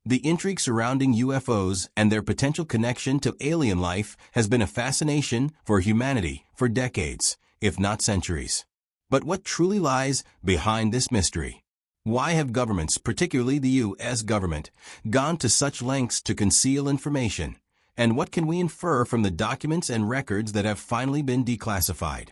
The intrigue surrounding UFOs and their potential connection to alien life has been a fascination for humanity for decades, if not centuries. But what truly lies behind this mystery? Why have governments, particularly the U.S. government, gone to such lengths to conceal information? And what can we infer from the documents and records that have finally been declassified?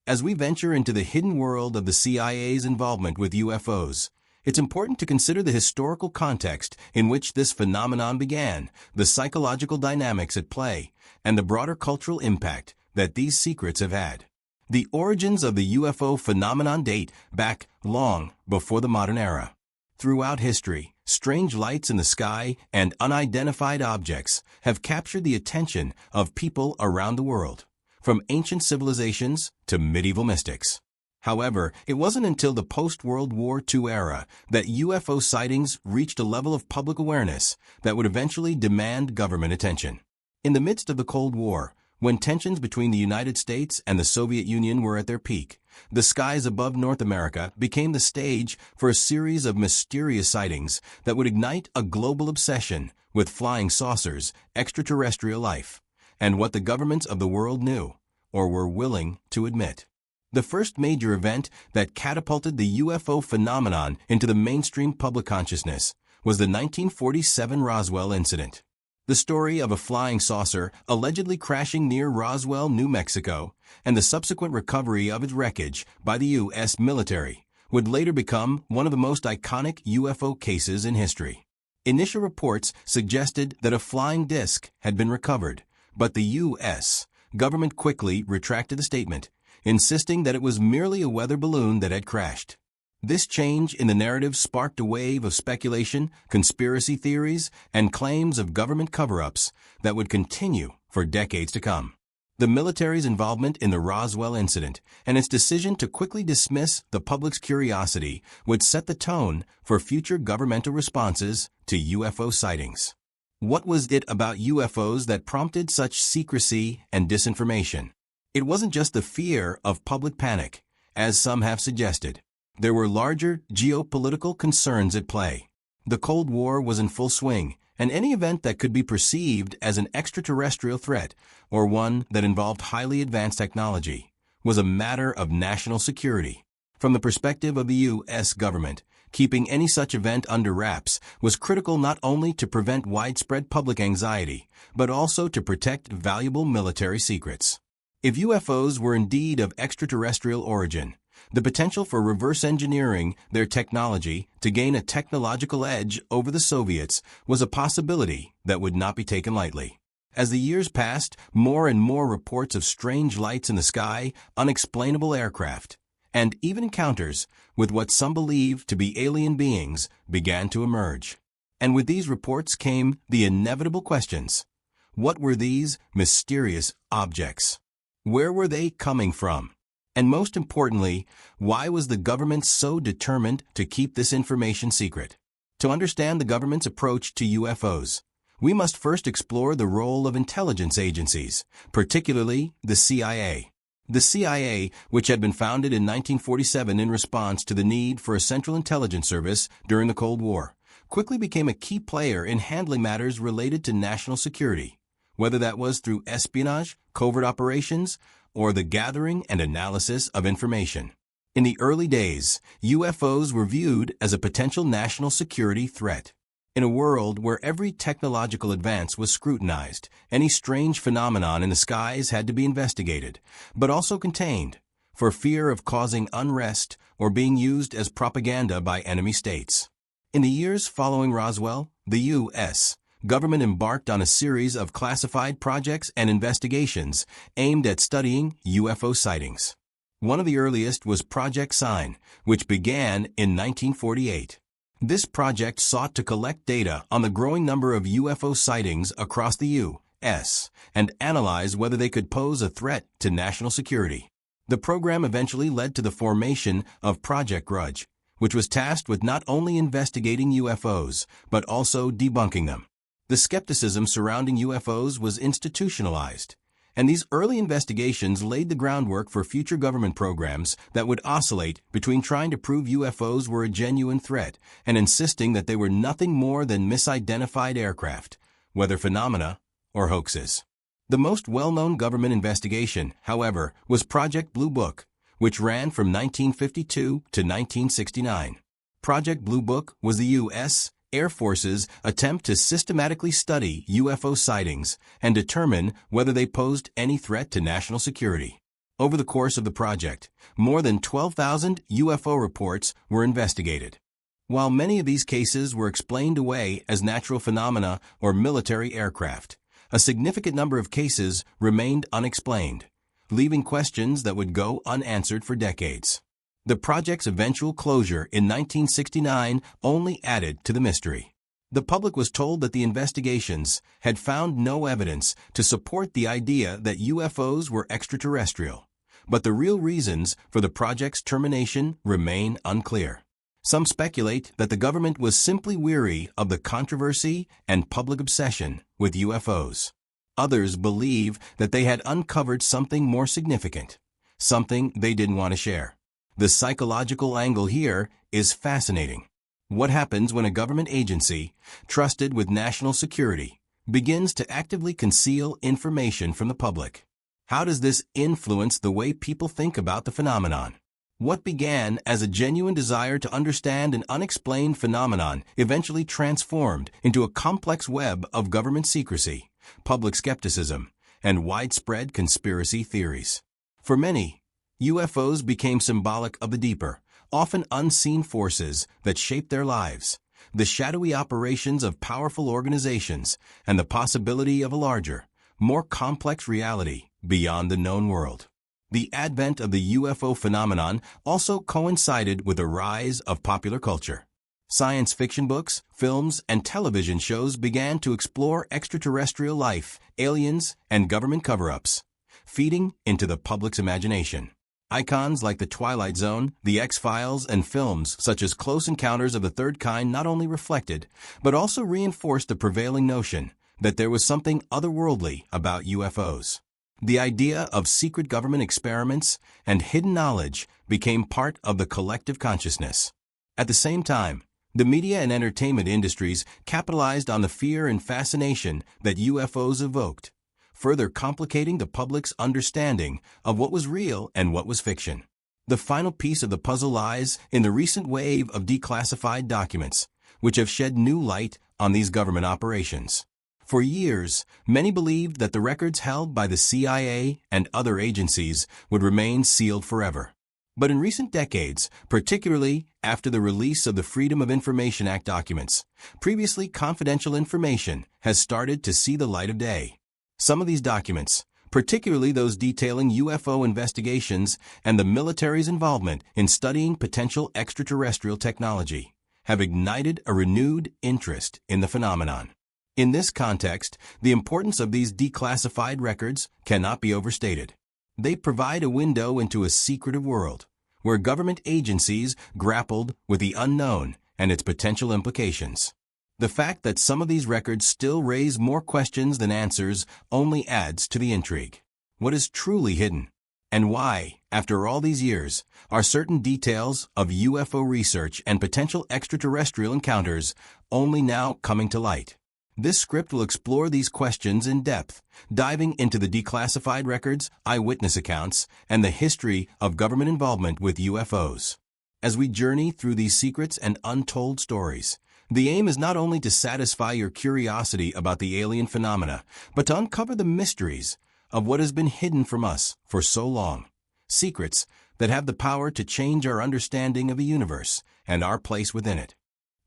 As we venture into the hidden world of the CIA's involvement with UFOs, it's important to consider the historical context in which this phenomenon began, the psychological dynamics at play, and the broader cultural impact that these secrets have had. The origins of the UFO phenomenon date back long before the modern era. Throughout history, strange lights in the sky and unidentified objects have captured the attention of people around the world, from ancient civilizations to medieval mystics. However, it wasn't until the post-World War II era that UFO sightings reached a level of public awareness that would eventually demand government attention. In the midst of the Cold War, when tensions between the United States and the Soviet Union were at their peak, the skies above North America became the stage for a series of mysterious sightings that would ignite a global obsession with flying saucers, extraterrestrial life, and what the governments of the world knew, or were willing to admit. The first major event that catapulted the UFO phenomenon into the mainstream public consciousness was the 1947 Roswell incident. The story of a flying saucer allegedly crashing near Roswell, New Mexico, and the subsequent recovery of its wreckage by the U.S. military would later become one of the most iconic UFO cases in history. Initial reports suggested that a flying disc had been recovered, but the U.S. government quickly retracted the statement, insisting that it was merely a weather balloon that had crashed. This change in the narrative sparked a wave of speculation, conspiracy theories, and claims of government cover-ups that would continue for decades to come. The military's involvement in the Roswell incident and its decision to quickly dismiss the public's curiosity would set the tone for future governmental responses to UFO sightings. What was it about UFOs that prompted such secrecy and disinformation? It wasn't just the fear of public panic, as some have suggested. There were larger geopolitical concerns at play. The Cold War was in full swing, and any event that could be perceived as an extraterrestrial threat, or one that involved highly advanced technology, was a matter of national security. From the perspective of the U.S. government, keeping any such event under wraps was critical not only to prevent widespread public anxiety, but also to protect valuable military secrets. If UFOs were indeed of extraterrestrial origin, the potential for reverse engineering their technology to gain a technological edge over the Soviets was a possibility that would not be taken lightly. As the years passed, more and more reports of strange lights in the sky, unexplainable aircraft, and even encounters with what some believe to be alien beings began to emerge. And with these reports came the inevitable questions. What were these mysterious objects? Where were they coming from? And most importantly, why was the government so determined to keep this information secret? To understand the government's approach to UFOs, we must first explore the role of intelligence agencies, particularly the CIA. The CIA, which had been founded in 1947 in response to the need for a central intelligence service during the Cold War, quickly became a key player in handling matters related to national security, whether that was through espionage, covert operations, or the gathering and analysis of information. In the early days, UFOs were viewed as a potential national security threat. In a world where every technological advance was scrutinized, any strange phenomenon in the skies had to be investigated, but also contained, for fear of causing unrest or being used as propaganda by enemy states. In the years following Roswell, the U.S. government embarked on a series of classified projects and investigations aimed at studying UFO sightings. One of the earliest was Project Sign, which began in 1948. This project sought to collect data on the growing number of UFO sightings across the U.S. and analyze whether they could pose a threat to national security. The program eventually led to the formation of Project Grudge, which was tasked with not only investigating UFOs, but also debunking them. The skepticism surrounding UFOs was institutionalized, And these early investigations laid the groundwork for future government programs that would oscillate between trying to prove UFOs were a genuine threat and insisting that they were nothing more than misidentified aircraft, weather phenomena, or hoaxes. The most well-known government investigation, however, was Project Blue Book, which ran from 1952 to 1969. Project Blue Book was the U.S. Air Force's attempt to systematically study UFO sightings and determine whether they posed any threat to national security. Over the course of the project, more than 12,000 UFO reports were investigated. While many of these cases were explained away as natural phenomena or military aircraft, a significant number of cases remained unexplained, leaving questions that would go unanswered for decades. The project's eventual closure in 1969 only added to the mystery. The public was told that the investigations had found no evidence to support the idea that UFOs were extraterrestrial, but the real reasons for the project's termination remain unclear. Some speculate that the government was simply weary of the controversy and public obsession with UFOs. Others believe that they had uncovered something more significant, something they didn't want to share. The psychological angle here is fascinating. What happens when a government agency, trusted with national security, begins to actively conceal information from the public? How does this influence the way people think about the phenomenon? What began as a genuine desire to understand an unexplained phenomenon eventually transformed into a complex web of government secrecy, public skepticism, and widespread conspiracy theories. For many, UFOs became symbolic of the deeper, often unseen forces that shape their lives, the shadowy operations of powerful organizations, and the possibility of a larger, more complex reality beyond the known world. The advent of the UFO phenomenon also coincided with the rise of popular culture. Science fiction books, films, and television shows began to explore extraterrestrial life, aliens, and government cover-ups, feeding into the public's imagination. Icons like The Twilight Zone, The X-Files, and films such as Close Encounters of the Third Kind not only reflected, but also reinforced the prevailing notion that there was something otherworldly about UFOs. The idea of secret government experiments and hidden knowledge became part of the collective consciousness. At the same time, the media and entertainment industries capitalized on the fear and fascination that UFOs evoked, further complicating the public's understanding of what was real and what was fiction. The final piece of the puzzle lies in the recent wave of declassified documents, which have shed new light on these government operations. For years, many believed that the records held by the CIA and other agencies would remain sealed forever. But in recent decades, particularly after the release of the Freedom of Information Act documents, previously confidential information has started to see the light of day. Some of these documents, particularly those detailing UFO investigations and the military's involvement in studying potential extraterrestrial technology, have ignited a renewed interest in the phenomenon. In this context, the importance of these declassified records cannot be overstated. They provide a window into a secretive world, where government agencies grappled with the unknown and its potential implications. The fact that some of these records still raise more questions than answers only adds to the intrigue. What is truly hidden? And why, after all these years, are certain details of UFO research and potential extraterrestrial encounters only now coming to light? This script will explore these questions in depth, diving into the declassified records, eyewitness accounts, and the history of government involvement with UFOs. As we journey through these secrets and untold stories, the aim is not only to satisfy your curiosity about the alien phenomena, but to uncover the mysteries of what has been hidden from us for so long. Secrets that have the power to change our understanding of the universe and our place within it.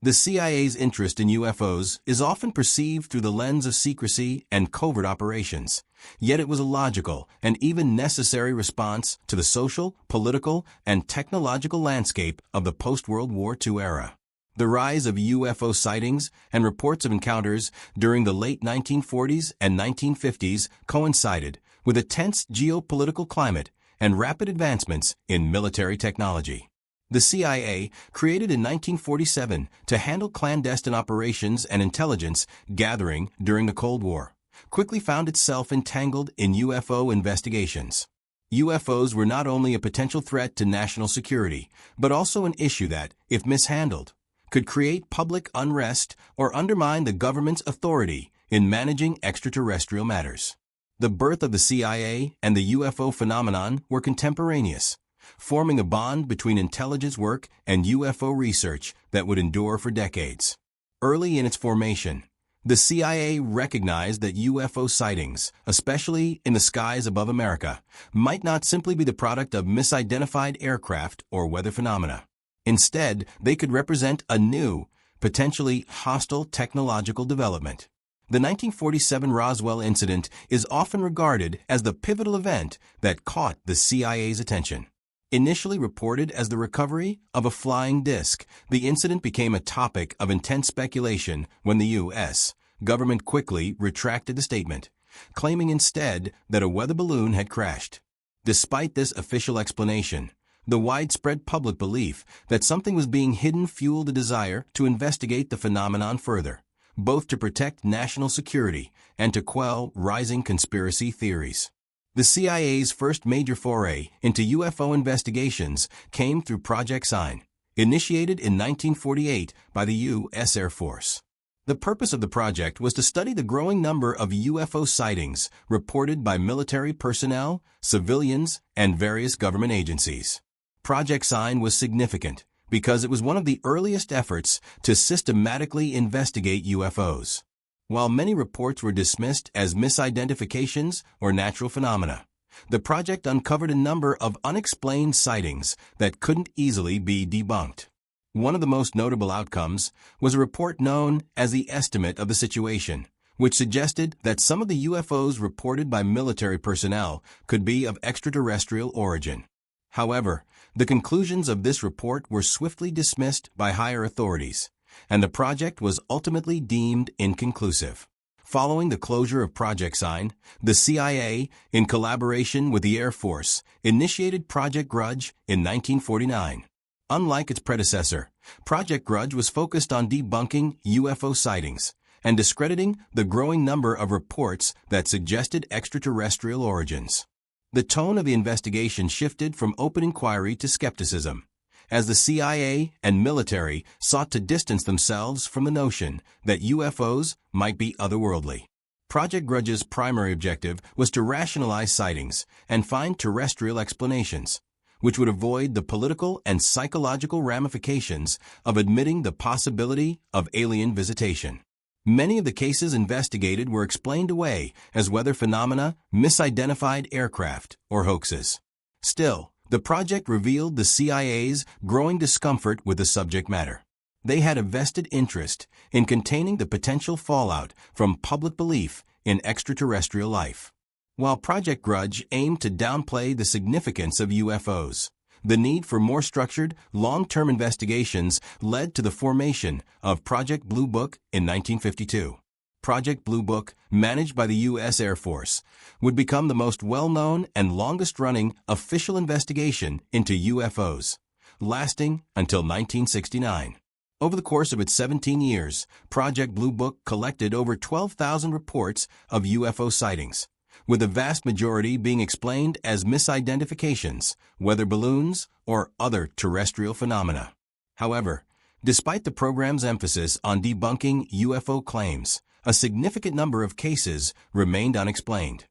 The CIA's interest in UFOs is often perceived through the lens of secrecy and covert operations, yet it was a logical and even necessary response to the social, political, and technological landscape of the post-World War II era. The rise of UFO sightings and reports of encounters during the late 1940s and 1950s coincided with a tense geopolitical climate and rapid advancements in military technology. The CIA, created in 1947 to handle clandestine operations and intelligence gathering during the Cold War, quickly found itself entangled in UFO investigations. UFOs were not only a potential threat to national security, but also an issue that, if mishandled, could create public unrest or undermine the government's authority in managing extraterrestrial matters. The birth of the CIA and the UFO phenomenon were contemporaneous, forming a bond between intelligence work and UFO research that would endure for decades. Early in its formation, the CIA recognized that UFO sightings, especially in the skies above America, might not simply be the product of misidentified aircraft or weather phenomena. Instead, they could represent a new, potentially hostile technological development. The 1947 Roswell incident is often regarded as the pivotal event that caught the CIA's attention. Initially reported as the recovery of a flying disc, the incident became a topic of intense speculation when the U.S. government quickly retracted the statement, claiming instead that a weather balloon had crashed. Despite this official explanation, the widespread public belief that something was being hidden fueled a desire to investigate the phenomenon further, both to protect national security and to quell rising conspiracy theories. The CIA's first major foray into UFO investigations came through Project Sign, initiated in 1948 by the U.S. Air Force. The purpose of the project was to study the growing number of UFO sightings reported by military personnel, civilians, and various government agencies. Project Sign was significant because it was one of the earliest efforts to systematically investigate UFOs. While many reports were dismissed as misidentifications or natural phenomena, the project uncovered a number of unexplained sightings that couldn't easily be debunked. One of the most notable outcomes was a report known as the Estimate of the Situation, which suggested that some of the UFOs reported by military personnel could be of extraterrestrial origin. However, the conclusions of this report were swiftly dismissed by higher authorities, and the project was ultimately deemed inconclusive. Following the closure of Project Sign, the CIA, in collaboration with the Air Force, initiated Project Grudge in 1949. Unlike its predecessor, Project Grudge was focused on debunking UFO sightings and discrediting the growing number of reports that suggested extraterrestrial origins. The tone of the investigation shifted from open inquiry to skepticism, as the CIA and military sought to distance themselves from the notion that UFOs might be otherworldly. Project Grudge's primary objective was to rationalize sightings and find terrestrial explanations, which would avoid the political and psychological ramifications of admitting the possibility of alien visitation. Many of the cases investigated were explained away as weather phenomena, misidentified aircraft, or hoaxes. Still, the project revealed the CIA's growing discomfort with the subject matter. They had a vested interest in containing the potential fallout from public belief in extraterrestrial life. While Project Grudge aimed to downplay the significance of UFOs, the need for more structured, long-term investigations led to the formation of Project Blue Book in 1952. Project Blue Book, managed by the U.S. Air Force, would become the most well-known and longest-running official investigation into UFOs, lasting until 1969. Over the course of its 17 years, Project Blue Book collected over 12,000 reports of UFO sightings, with the vast majority being explained as misidentifications, weather balloons, or other terrestrial phenomena. However, despite the program's emphasis on debunking UFO claims, a significant number of cases remained unexplained.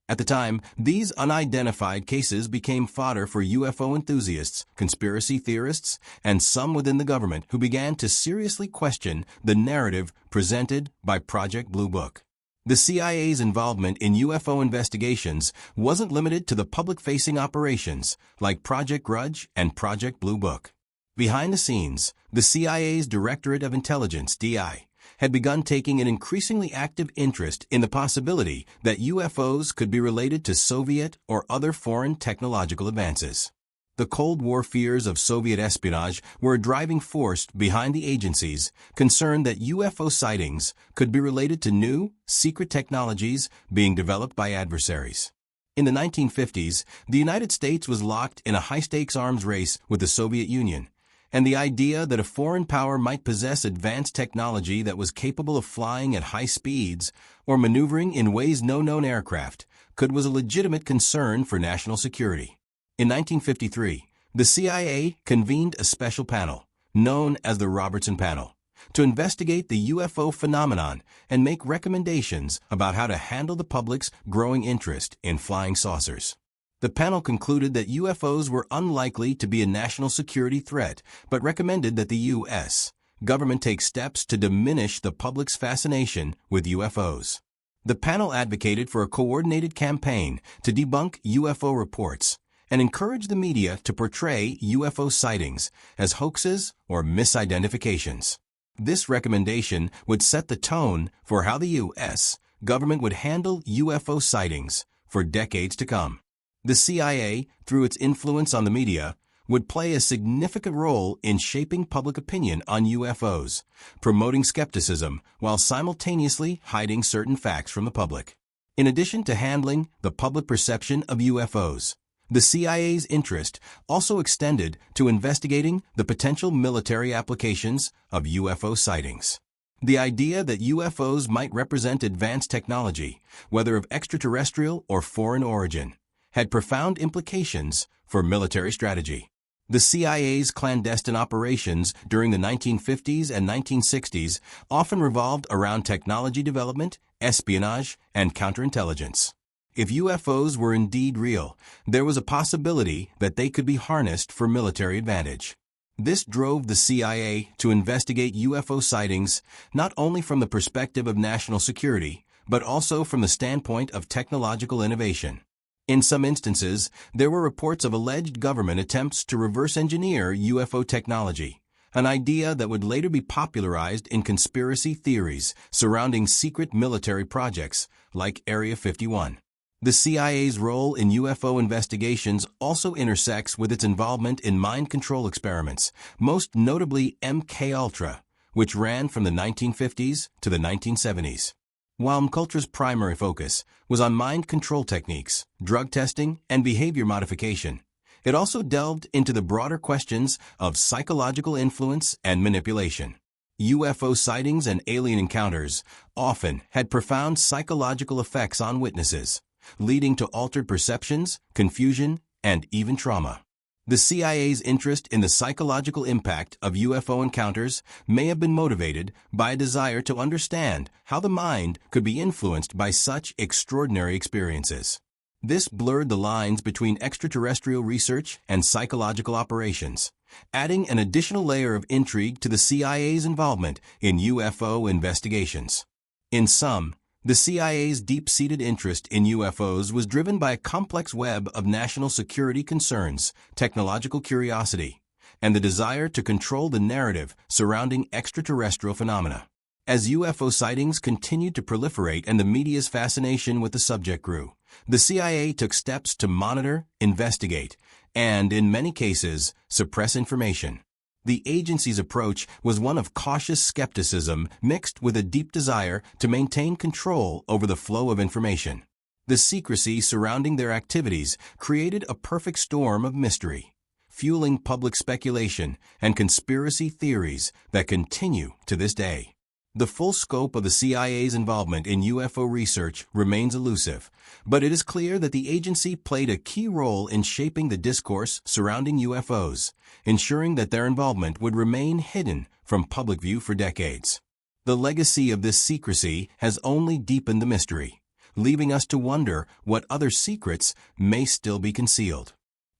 At the time, these unidentified cases became fodder for UFO enthusiasts, conspiracy theorists, and some within the government who began to seriously question the narrative presented by Project Blue Book. The CIA's involvement in UFO investigations wasn't limited to the public-facing operations like Project Grudge and Project Blue Book. Behind the scenes, the CIA's Directorate of Intelligence, DI, had begun taking an increasingly active interest in the possibility that UFOs could be related to Soviet or other foreign technological advances. The Cold War fears of Soviet espionage were a driving force behind the agencies concerned that UFO sightings could be related to new, secret technologies being developed by adversaries. In the 1950s, the United States was locked in a high-stakes arms race with the Soviet Union, and the idea that a foreign power might possess advanced technology that was capable of flying at high speeds or maneuvering in ways no known aircraft was a legitimate concern for national security. In 1953, the CIA convened a special panel, known as the Robertson Panel, to investigate the UFO phenomenon and make recommendations about how to handle the public's growing interest in flying saucers. The panel concluded that UFOs were unlikely to be a national security threat, but recommended that the U.S. government take steps to diminish the public's fascination with UFOs. The panel advocated for a coordinated campaign to debunk UFO reports and encourage the media to portray UFO sightings as hoaxes or misidentifications. This recommendation would set the tone for how the U.S. government would handle UFO sightings for decades to come. The CIA, through its influence on the media, would play a significant role in shaping public opinion on UFOs, promoting skepticism while simultaneously hiding certain facts from the public. In addition to handling the public perception of UFOs, the CIA's interest also extended to investigating the potential military applications of UFO sightings. The idea that UFOs might represent advanced technology, whether of extraterrestrial or foreign origin, had profound implications for military strategy. The CIA's clandestine operations during the 1950s and 1960s often revolved around technology development, espionage, and counterintelligence. If UFOs were indeed real, there was a possibility that they could be harnessed for military advantage. This drove the CIA to investigate UFO sightings not only from the perspective of national security, but also from the standpoint of technological innovation. In some instances, there were reports of alleged government attempts to reverse engineer UFO technology, an idea that would later be popularized in conspiracy theories surrounding secret military projects like Area 51. The CIA's role in UFO investigations also intersects with its involvement in mind control experiments, most notably MKUltra, which ran from the 1950s to the 1970s. While MKUltra's primary focus was on mind control techniques, drug testing, and behavior modification, it also delved into the broader questions of psychological influence and manipulation. UFO sightings and alien encounters often had profound psychological effects on witnesses, leading to altered perceptions, confusion, and even trauma. The CIA's interest in the psychological impact of UFO encounters may have been motivated by a desire to understand how the mind could be influenced by such extraordinary experiences. This blurred the lines between extraterrestrial research and psychological operations, adding an additional layer of intrigue to the CIA's involvement in UFO investigations. In sum, the CIA's deep-seated interest in UFOs was driven by a complex web of national security concerns, technological curiosity, and the desire to control the narrative surrounding extraterrestrial phenomena. As UFO sightings continued to proliferate and the media's fascination with the subject grew, the CIA took steps to monitor, investigate, and, in many cases, suppress information. The agency's approach was one of cautious skepticism mixed with a deep desire to maintain control over the flow of information. The secrecy surrounding their activities created a perfect storm of mystery, fueling public speculation and conspiracy theories that continue to this day. The full scope of the CIA's involvement in UFO research remains elusive, but it is clear that the agency played a key role in shaping the discourse surrounding UFOs, ensuring that their involvement would remain hidden from public view for decades. The legacy of this secrecy has only deepened the mystery, leaving us to wonder what other secrets may still be concealed.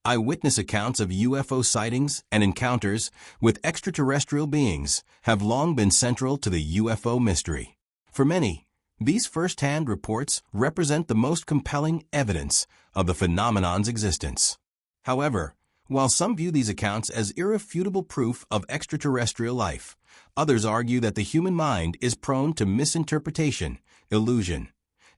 Eyewitness accounts of UFO sightings and encounters with extraterrestrial beings have long been central to the UFO mystery. For many, these first-hand reports represent the most compelling evidence of the phenomenon's existence. However, while some view these accounts as irrefutable proof of extraterrestrial life, others argue that the human mind is prone to misinterpretation, illusion,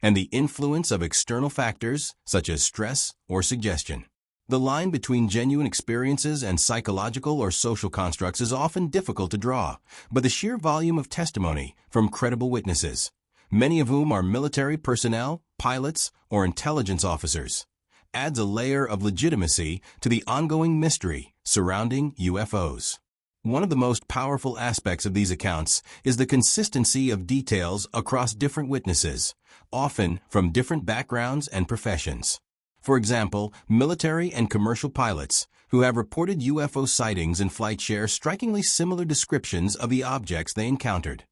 and the influence of external factors such as stress or suggestion. The line between genuine experiences and psychological or social constructs is often difficult to draw, but the sheer volume of testimony from credible witnesses, many of whom are military personnel, pilots, or intelligence officers, adds a layer of legitimacy to the ongoing mystery surrounding UFOs. One of the most powerful aspects of these accounts is the consistency of details across different witnesses, often from different backgrounds and professions. For example, military and commercial pilots who have reported UFO sightings in flight share strikingly similar descriptions of the objects they encountered.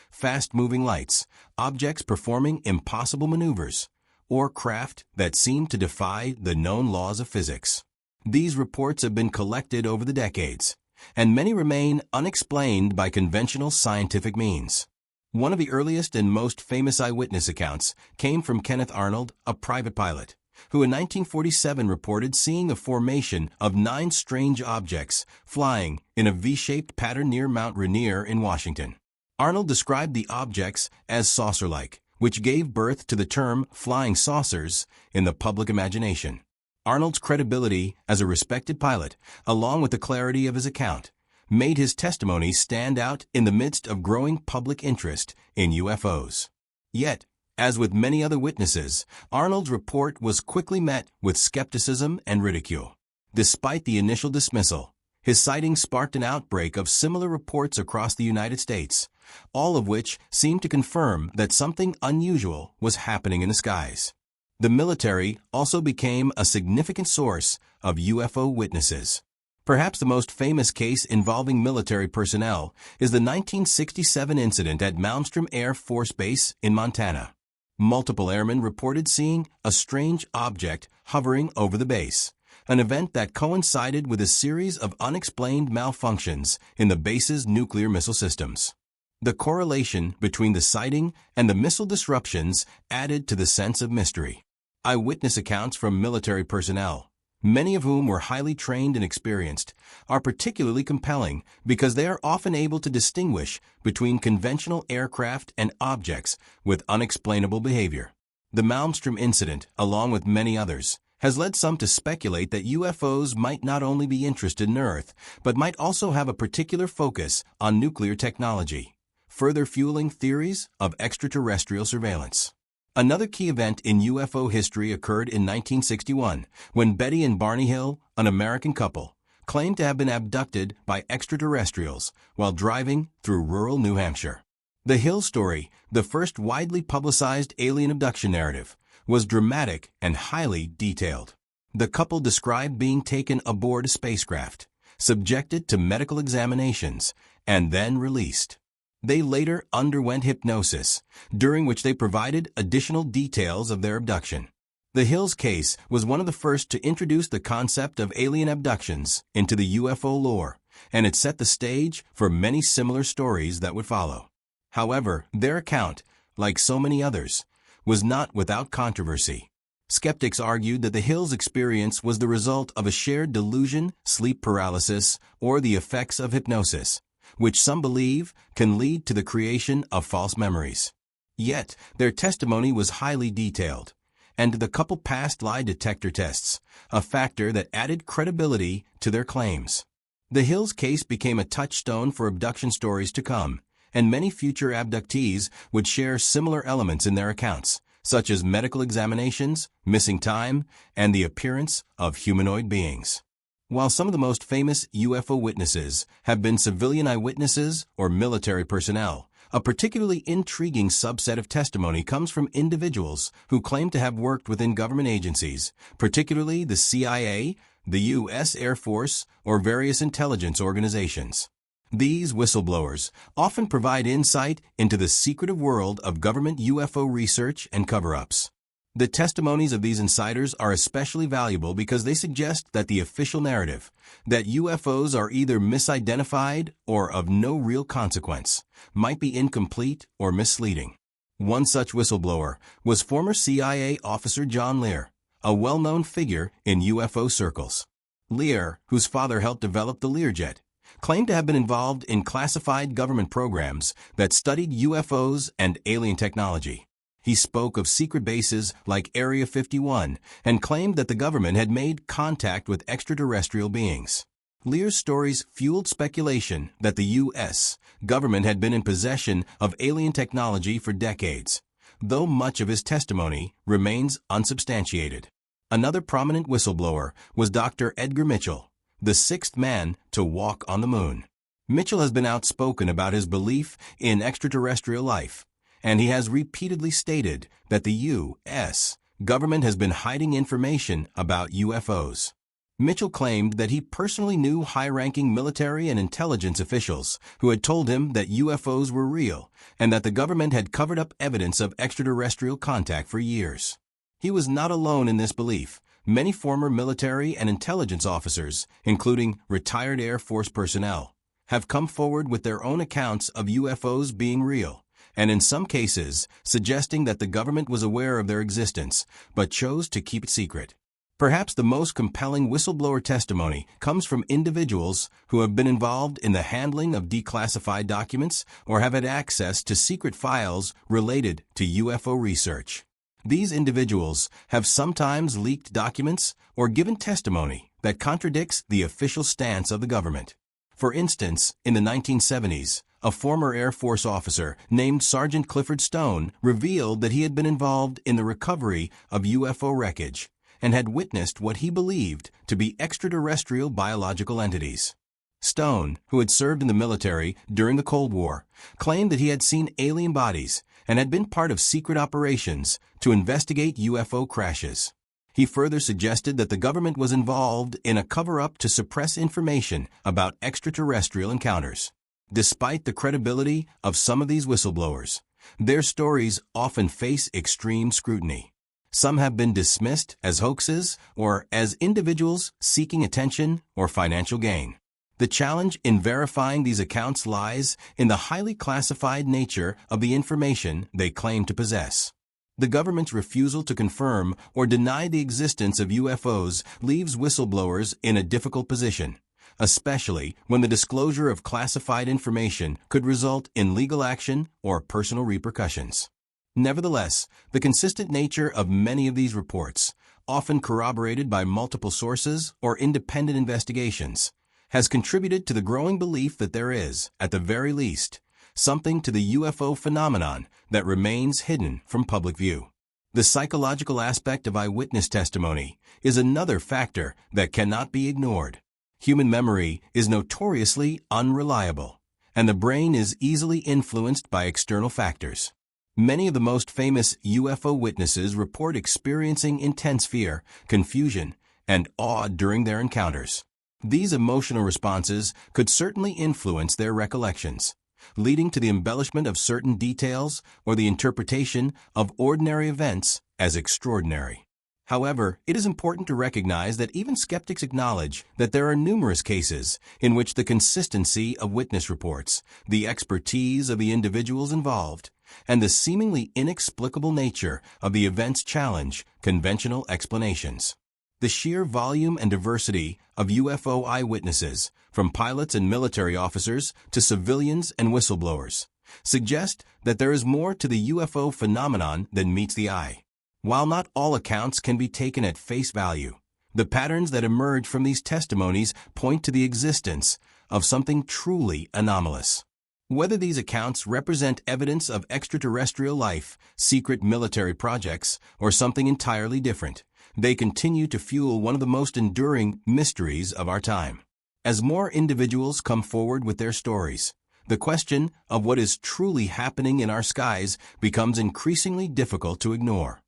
Fast-moving lights, objects performing impossible maneuvers, or craft that seem to defy the known laws of physics. These reports have been collected over the decades, and many remain unexplained by conventional scientific means. One of the earliest and most famous eyewitness accounts came from Kenneth Arnold, a private pilot, who in 1947 reported seeing the formation of 9 strange objects flying in a V-shaped pattern near Mount Rainier in Washington. Arnold described the objects as saucer-like, which gave birth to the term flying saucers in the public imagination. Arnold's credibility as a respected pilot, along with the clarity of his account, made his testimony stand out in the midst of growing public interest in UFOs. Yet, as with many other witnesses, Arnold's report was quickly met with skepticism and ridicule. Despite the initial dismissal, his sighting sparked an outbreak of similar reports across the United States, all of which seemed to confirm that something unusual was happening in the skies. The military also became a significant source of UFO witnesses. Perhaps the most famous case involving military personnel is the 1967 incident at Malmstrom Air Force Base in Montana. Multiple airmen reported seeing a strange object hovering over the base, an event that coincided with a series of unexplained malfunctions in the base's nuclear missile systems. The correlation between the sighting and the missile disruptions added to the sense of mystery. Eyewitness accounts from military personnel, many of whom were highly trained and experienced, are particularly compelling because they are often able to distinguish between conventional aircraft and objects with unexplainable behavior. The Malmstrom incident, along with many others, has led some to speculate that UFOs might not only be interested in Earth, but might also have a particular focus on nuclear technology, further fueling theories of extraterrestrial surveillance. Another key event in UFO history occurred in 1961, when Betty and Barney Hill, an American couple, claimed to have been abducted by extraterrestrials while driving through rural New Hampshire. The Hill story, the first widely publicized alien abduction narrative, was dramatic and highly detailed. The couple described being taken aboard a spacecraft, subjected to medical examinations, and then released. They later underwent hypnosis, during which they provided additional details of their abduction. The Hills case was one of the first to introduce the concept of alien abductions into the UFO lore, and it set the stage for many similar stories that would follow. However, their account, like so many others, was not without controversy. Skeptics argued that the Hills experience was the result of a shared delusion, sleep paralysis, or the effects of hypnosis, which some believe can lead to the creation of false memories. Yet, their testimony was highly detailed, and the couple passed lie detector tests, a factor that added credibility to their claims. The Hills case became a touchstone for abduction stories to come, and many future abductees would share similar elements in their accounts, such as medical examinations, missing time, and the appearance of humanoid beings. While some of the most famous UFO witnesses have been civilian eyewitnesses or military personnel, a particularly intriguing subset of testimony comes from individuals who claim to have worked within government agencies, particularly the CIA, the U.S. Air Force, or various intelligence organizations. These whistleblowers often provide insight into the secretive world of government UFO research and cover-ups. The testimonies of these insiders are especially valuable because they suggest that the official narrative, that UFOs are either misidentified or of no real consequence, might be incomplete or misleading. One such whistleblower was former CIA officer John Lear, a well-known figure in UFO circles. Lear, whose father helped develop the Learjet, claimed to have been involved in classified government programs that studied UFOs and alien technology. He spoke of secret bases like Area 51 and claimed that the government had made contact with extraterrestrial beings. Lear's stories fueled speculation that the U.S. government had been in possession of alien technology for decades, though much of his testimony remains unsubstantiated. Another prominent whistleblower was Dr. Edgar Mitchell, the sixth man to walk on the moon. Mitchell has been outspoken about his belief in extraterrestrial life, and he has repeatedly stated that the U.S. government has been hiding information about UFOs. Mitchell claimed that he personally knew high-ranking military and intelligence officials who had told him that UFOs were real and that the government had covered up evidence of extraterrestrial contact for years. He was not alone in this belief. Many former military and intelligence officers, including retired Air Force personnel, have come forward with their own accounts of UFOs being real, and in some cases suggesting that the government was aware of their existence but chose to keep it secret. Perhaps the most compelling whistleblower testimony comes from individuals who have been involved in the handling of declassified documents or have had access to secret files related to UFO research. These individuals have sometimes leaked documents or given testimony that contradicts the official stance of the government. For instance, in the 1970s, a former Air Force officer named Sergeant Clifford Stone revealed that he had been involved in the recovery of UFO wreckage and had witnessed what he believed to be extraterrestrial biological entities. Stone, who had served in the military during the Cold War, claimed that he had seen alien bodies and had been part of secret operations to investigate UFO crashes. He further suggested that the government was involved in a cover-up to suppress information about extraterrestrial encounters. Despite the credibility of some of these whistleblowers, their stories often face extreme scrutiny. Some have been dismissed as hoaxes or as individuals seeking attention or financial gain. The challenge in verifying these accounts lies in the highly classified nature of the information they claim to possess. The government's refusal to confirm or deny the existence of UFOs leaves whistleblowers in a difficult position, especially when the disclosure of classified information could result in legal action or personal repercussions. Nevertheless, the consistent nature of many of these reports, often corroborated by multiple sources or independent investigations, has contributed to the growing belief that there is, at the very least, something to the UFO phenomenon that remains hidden from public view. The psychological aspect of eyewitness testimony is another factor that cannot be ignored. Human memory is notoriously unreliable, and the brain is easily influenced by external factors. Many of the most famous UFO witnesses report experiencing intense fear, confusion, and awe during their encounters. These emotional responses could certainly influence their recollections, leading to the embellishment of certain details or the interpretation of ordinary events as extraordinary. However, it is important to recognize that even skeptics acknowledge that there are numerous cases in which the consistency of witness reports, the expertise of the individuals involved, and the seemingly inexplicable nature of the events challenge conventional explanations. The sheer volume and diversity of UFO eyewitnesses, from pilots and military officers to civilians and whistleblowers, suggest that there is more to the UFO phenomenon than meets the eye. While not all accounts can be taken at face value, the patterns that emerge from these testimonies point to the existence of something truly anomalous. Whether these accounts represent evidence of extraterrestrial life, secret military projects, or something entirely different, they continue to fuel one of the most enduring mysteries of our time. As more individuals come forward with their stories, the question of what is truly happening in our skies becomes increasingly difficult to ignore.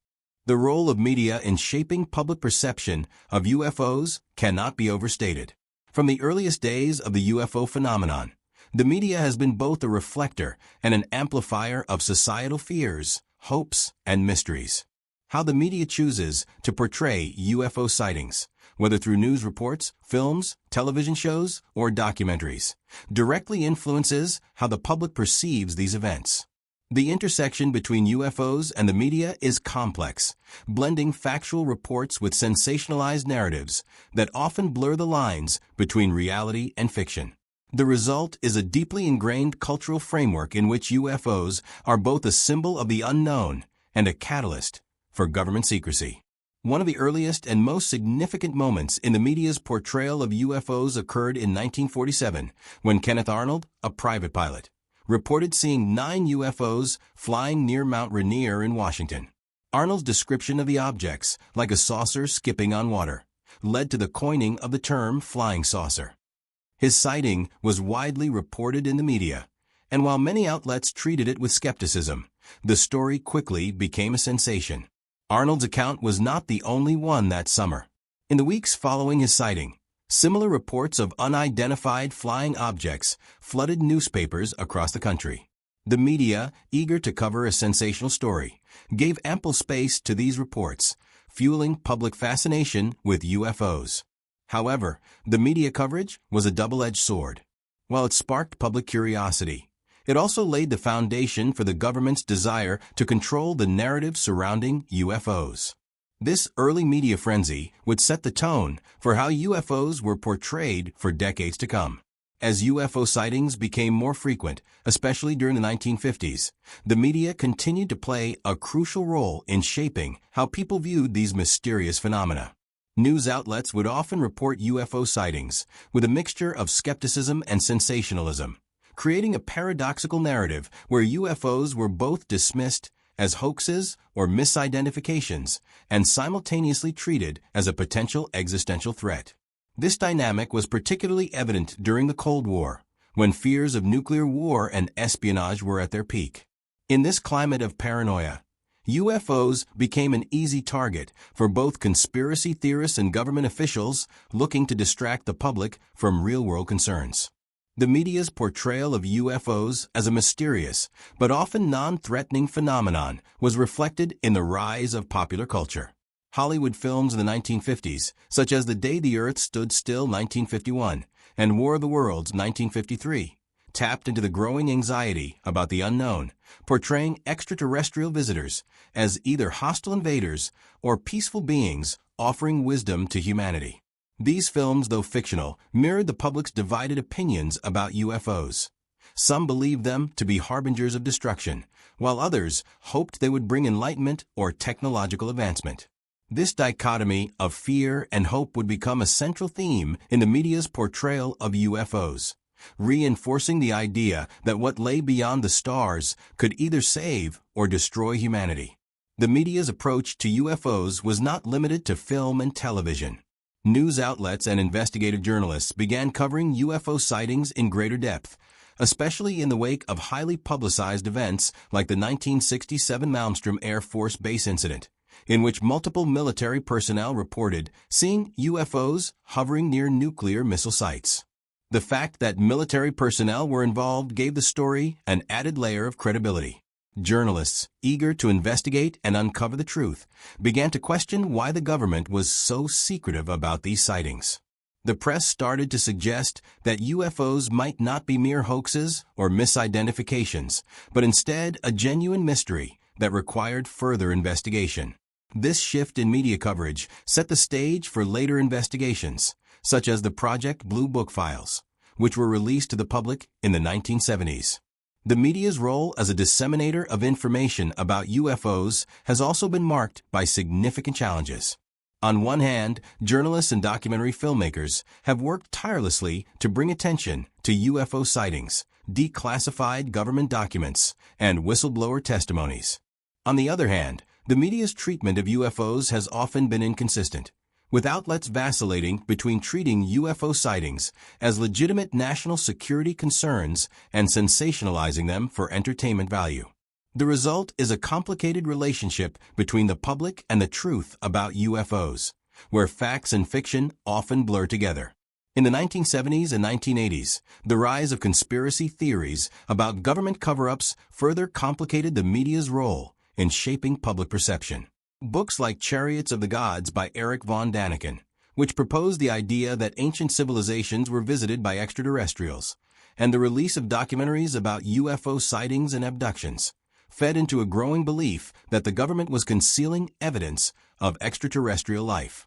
The role of media in shaping public perception of UFOs cannot be overstated. From the earliest days of the UFO phenomenon, the media has been both a reflector and an amplifier of societal fears, hopes, and mysteries. How the media chooses to portray UFO sightings, whether through news reports, films, television shows, or documentaries, directly influences how the public perceives these events. The intersection between UFOs and the media is complex, blending factual reports with sensationalized narratives that often blur the lines between reality and fiction. The result is a deeply ingrained cultural framework in which UFOs are both a symbol of the unknown and a catalyst for government secrecy. One of the earliest and most significant moments in the media's portrayal of UFOs occurred in 1947, when Kenneth Arnold, a private pilot, reported seeing 9 UFOs flying near Mount Rainier in Washington. Arnold's description of the objects, like a saucer skipping on water, led to the coining of the term flying saucer. His sighting was widely reported in the media, and while many outlets treated it with skepticism, the story quickly became a sensation. Arnold's account was not the only one that summer. In the weeks following his sighting, similar reports of unidentified flying objects flooded newspapers across the country. The media, eager to cover a sensational story, gave ample space to these reports, fueling public fascination with UFOs. However, the media coverage was a double-edged sword. While it sparked public curiosity, it also laid the foundation for the government's desire to control the narrative surrounding UFOs. This early media frenzy would set the tone for how UFOs were portrayed for decades to come. As UFO sightings became more frequent, especially during the 1950s, the media continued to play a crucial role in shaping how people viewed these mysterious phenomena. News outlets would often report UFO sightings with a mixture of skepticism and sensationalism, creating a paradoxical narrative where UFOs were both dismissed as hoaxes or misidentifications and simultaneously treated as a potential existential threat. This dynamic was particularly evident during the Cold War, when fears of nuclear war and espionage were at their peak. In this climate of paranoia, UFOs became an easy target for both conspiracy theorists and government officials looking to distract the public from real-world concerns. The media's portrayal of UFOs as a mysterious but often non-threatening phenomenon was reflected in the rise of popular culture. Hollywood films in the 1950s, such as The Day the Earth Stood Still 1951 and War of the Worlds 1953, tapped into the growing anxiety about the unknown, portraying extraterrestrial visitors as either hostile invaders or peaceful beings offering wisdom to humanity. These films, though fictional, mirrored the public's divided opinions about UFOs. Some believed them to be harbingers of destruction, while others hoped they would bring enlightenment or technological advancement. This dichotomy of fear and hope would become a central theme in the media's portrayal of UFOs, reinforcing the idea that what lay beyond the stars could either save or destroy humanity. The media's approach to UFOs was not limited to film and television. News outlets and investigative journalists began covering UFO sightings in greater depth, especially in the wake of highly publicized events like the 1967 Malmstrom Air Force Base incident, in which multiple military personnel reported seeing UFOs hovering near nuclear missile sites. The fact that military personnel were involved gave the story an added layer of credibility. Journalists, eager to investigate and uncover the truth, began to question why the government was so secretive about these sightings. The press started to suggest that UFOs might not be mere hoaxes or misidentifications, but instead a genuine mystery that required further investigation. This shift in media coverage set the stage for later investigations, such as the Project Blue Book files, which were released to the public in the 1970s. The media's role as a disseminator of information about UFOs has also been marked by significant challenges. On one hand, journalists and documentary filmmakers have worked tirelessly to bring attention to UFO sightings, declassified government documents, and whistleblower testimonies. On the other hand, the media's treatment of UFOs has often been inconsistent, with outlets vacillating between treating UFO sightings as legitimate national security concerns and sensationalizing them for entertainment value. The result is a complicated relationship between the public and the truth about UFOs, where facts and fiction often blur together. In the 1970s and 1980s, the rise of conspiracy theories about government cover-ups further complicated the media's role in shaping public perception. Books like Chariots of the Gods by Erich von Däniken, which proposed the idea that ancient civilizations were visited by extraterrestrials, and the release of documentaries about UFO sightings and abductions, fed into a growing belief that the government was concealing evidence of extraterrestrial life.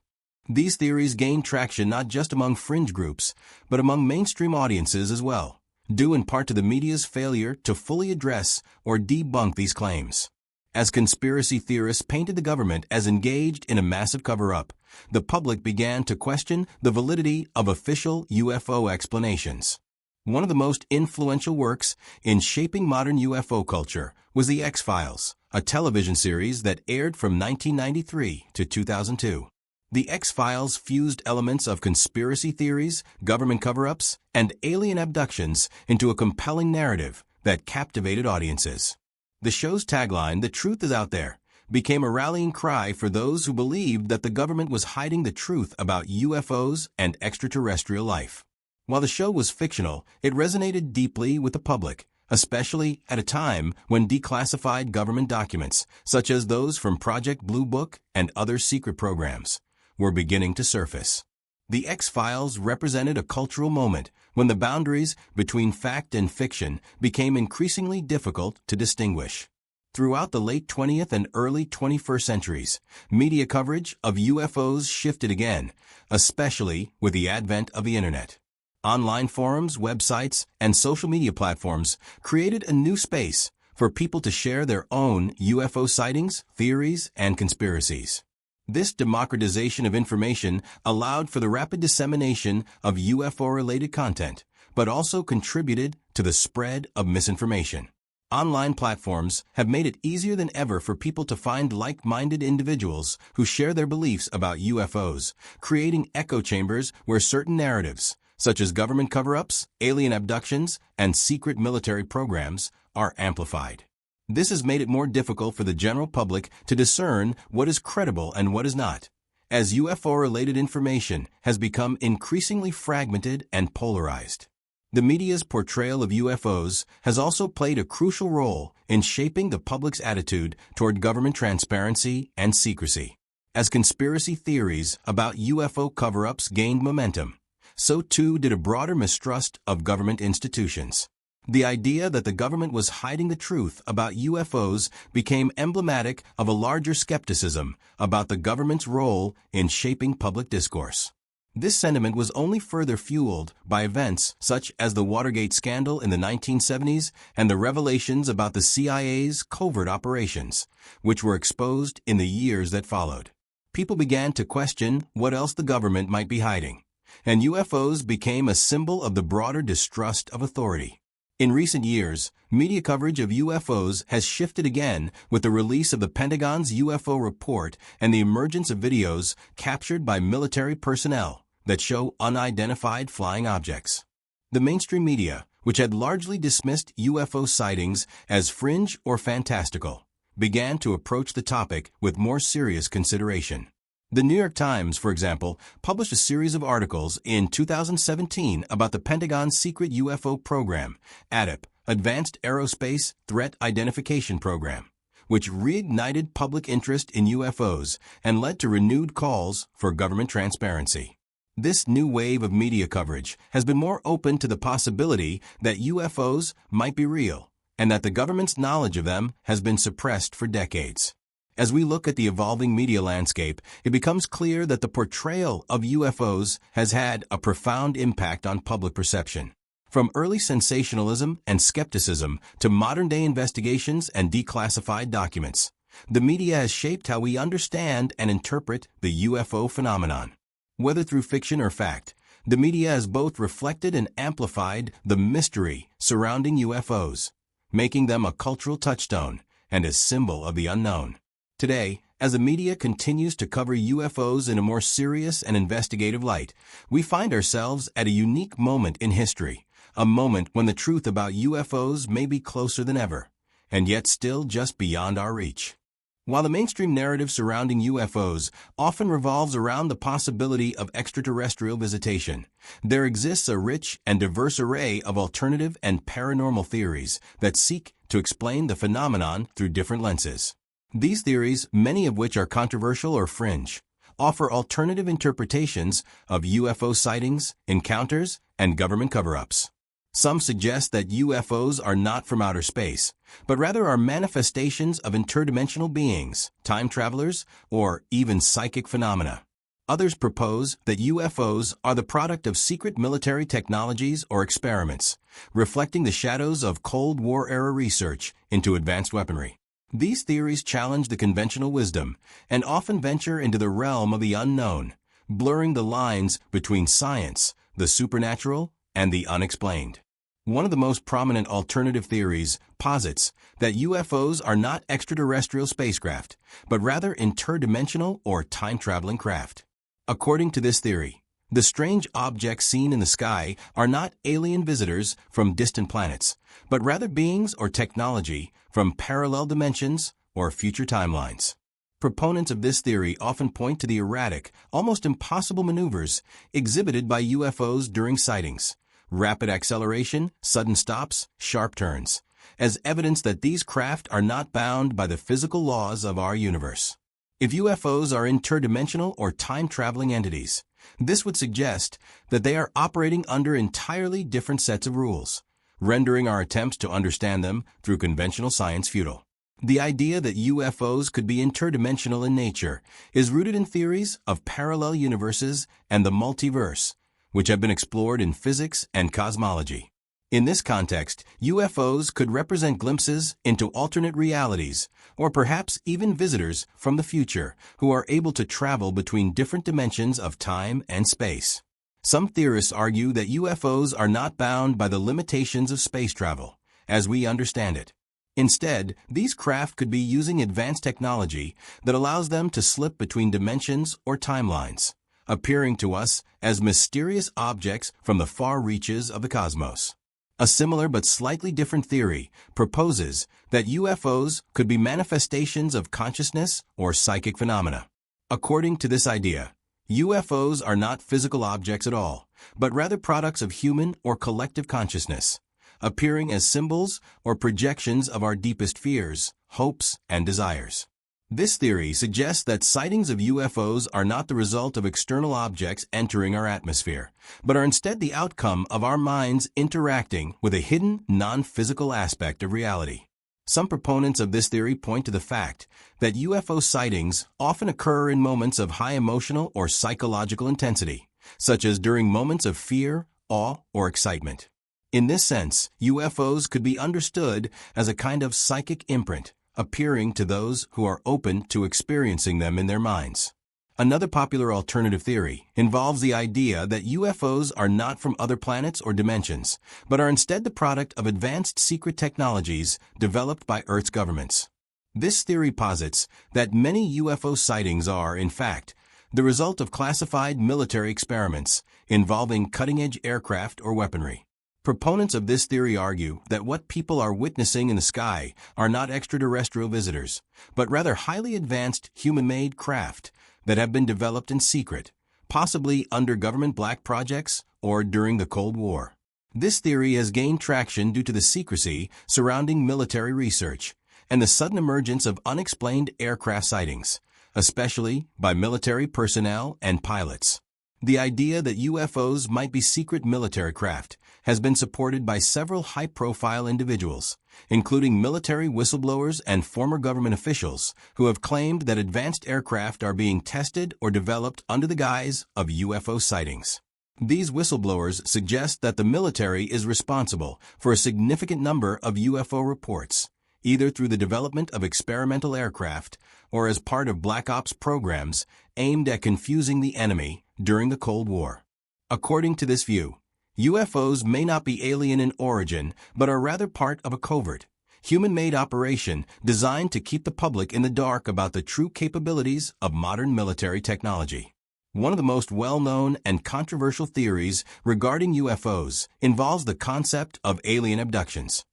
These theories gained traction not just among fringe groups, but among mainstream audiences as well, due in part to the media's failure to fully address or debunk these claims. As conspiracy theorists painted the government as engaged in a massive cover-up, the public began to question the validity of official UFO explanations. One of the most influential works in shaping modern UFO culture was The X-Files, a television series that aired from 1993 to 2002. The X-Files fused elements of conspiracy theories, government cover-ups, and alien abductions into a compelling narrative that captivated audiences. The show's tagline, "The truth is out there," became a rallying cry for those who believed that the government was hiding the truth about UFOs and extraterrestrial life. While the show was fictional, it resonated deeply with the public, especially at a time when declassified government documents, such as those from Project Blue Book and other secret programs, were beginning to surface. The X-Files represented a cultural moment when the boundaries between fact and fiction became increasingly difficult to distinguish. Throughout the late 20th and early 21st centuries, media coverage of UFOs shifted again, especially with the advent of the Internet. Online forums, websites, and social media platforms created a new space for people to share their own UFO sightings, theories, and conspiracies. This democratization of information allowed for the rapid dissemination of UFO-related content, but also contributed to the spread of misinformation. Online platforms have made it easier than ever for people to find like-minded individuals who share their beliefs about UFOs, creating echo chambers where certain narratives, such as government cover-ups, alien abductions, and secret military programs, are amplified. This has made it more difficult for the general public to discern what is credible and what is not, as UFO-related information has become increasingly fragmented and polarized. The media's portrayal of UFOs has also played a crucial role in shaping the public's attitude toward government transparency and secrecy. As conspiracy theories about UFO cover-ups gained momentum, so too did a broader mistrust of government institutions. The idea that the government was hiding the truth about UFOs became emblematic of a larger skepticism about the government's role in shaping public discourse. This sentiment was only further fueled by events such as the Watergate scandal in the 1970s and the revelations about the CIA's covert operations, which were exposed in the years that followed. People began to question what else the government might be hiding, and UFOs became a symbol of the broader distrust of authority. In recent years, media coverage of UFOs has shifted again with the release of the Pentagon's UFO report and the emergence of videos captured by military personnel that show unidentified flying objects. The mainstream media, which had largely dismissed UFO sightings as fringe or fantastical, began to approach the topic with more serious consideration. The New York Times, for example, published a series of articles in 2017 about the Pentagon's secret UFO program, ADIP, Advanced Aerospace Threat Identification Program, which reignited public interest in UFOs and led to renewed calls for government transparency. This new wave of media coverage has been more open to the possibility that UFOs might be real and that the government's knowledge of them has been suppressed for decades. As we look at the evolving media landscape, it becomes clear that the portrayal of UFOs has had a profound impact on public perception. From early sensationalism and skepticism to modern-day investigations and declassified documents, the media has shaped how we understand and interpret the UFO phenomenon. Whether through fiction or fact, the media has both reflected and amplified the mystery surrounding UFOs, making them a cultural touchstone and a symbol of the unknown. Today, as the media continues to cover UFOs in a more serious and investigative light, we find ourselves at a unique moment in history, a moment when the truth about UFOs may be closer than ever, and yet still just beyond our reach. While the mainstream narrative surrounding UFOs often revolves around the possibility of extraterrestrial visitation, there exists a rich and diverse array of alternative and paranormal theories that seek to explain the phenomenon through different lenses. These theories, many of which are controversial or fringe, offer alternative interpretations of UFO sightings, encounters, and government cover-ups. Some suggest that UFOs are not from outer space, but rather are manifestations of interdimensional beings, time travelers, or even psychic phenomena. Others propose that UFOs are the product of secret military technologies or experiments, reflecting the shadows of Cold War-era research into advanced weaponry. These theories challenge the conventional wisdom and often venture into the realm of the unknown, blurring the lines between science, the supernatural, and the unexplained. One of the most prominent alternative theories posits that UFOs are not extraterrestrial spacecraft, but rather interdimensional or time-traveling craft. According to this theory, the strange objects seen in the sky are not alien visitors from distant planets, but rather beings or technology from parallel dimensions or future timelines. Proponents of this theory often point to the erratic, almost impossible maneuvers exhibited by UFOs during sightings, rapid acceleration, sudden stops, sharp turns, as evidence that these craft are not bound by the physical laws of our universe. If UFOs are interdimensional or time-traveling entities, this would suggest that they are operating under entirely different sets of rules, rendering our attempts to understand them through conventional science futile. The idea that UFOs could be interdimensional in nature is rooted in theories of parallel universes and the multiverse, which have been explored in physics and cosmology. In this context, UFOs could represent glimpses into alternate realities, or perhaps even visitors from the future who are able to travel between different dimensions of time and space. Some theorists argue that UFOs are not bound by the limitations of space travel, as we understand it. Instead, these craft could be using advanced technology that allows them to slip between dimensions or timelines, appearing to us as mysterious objects from the far reaches of the cosmos. A similar but slightly different theory proposes that UFOs could be manifestations of consciousness or psychic phenomena. According to this idea, UFOs are not physical objects at all, but rather products of human or collective consciousness, appearing as symbols or projections of our deepest fears, hopes, and desires. This theory suggests that sightings of UFOs are not the result of external objects entering our atmosphere, but are instead the outcome of our minds interacting with a hidden, non-physical aspect of reality. Some proponents of this theory point to the fact that UFO sightings often occur in moments of high emotional or psychological intensity, such as during moments of fear, awe, or excitement. In this sense, UFOs could be understood as a kind of psychic imprint, appearing to those who are open to experiencing them in their minds. Another popular alternative theory involves the idea that UFOs are not from other planets or dimensions, but are instead the product of advanced secret technologies developed by Earth's governments. This theory posits that many UFO sightings are, in fact, the result of classified military experiments involving cutting-edge aircraft or weaponry. Proponents of this theory argue that what people are witnessing in the sky are not extraterrestrial visitors, but rather highly advanced human-made craft that have been developed in secret, possibly under government black projects or during the Cold War. This theory has gained traction due to the secrecy surrounding military research and the sudden emergence of unexplained aircraft sightings, especially by military personnel and pilots. The idea that UFOs might be secret military craft has been supported by several high-profile individuals, including military whistleblowers and former government officials who have claimed that advanced aircraft are being tested or developed under the guise of UFO sightings. These whistleblowers suggest that the military is responsible for a significant number of UFO reports, either through the development of experimental aircraft or as part of Black Ops programs aimed at confusing the enemy during the Cold War. According to this view, UFOs may not be alien in origin, but are rather part of a covert, human-made operation designed to keep the public in the dark about the true capabilities of modern military technology. One of the most well-known and controversial theories regarding UFOs involves the concept of alien abductions.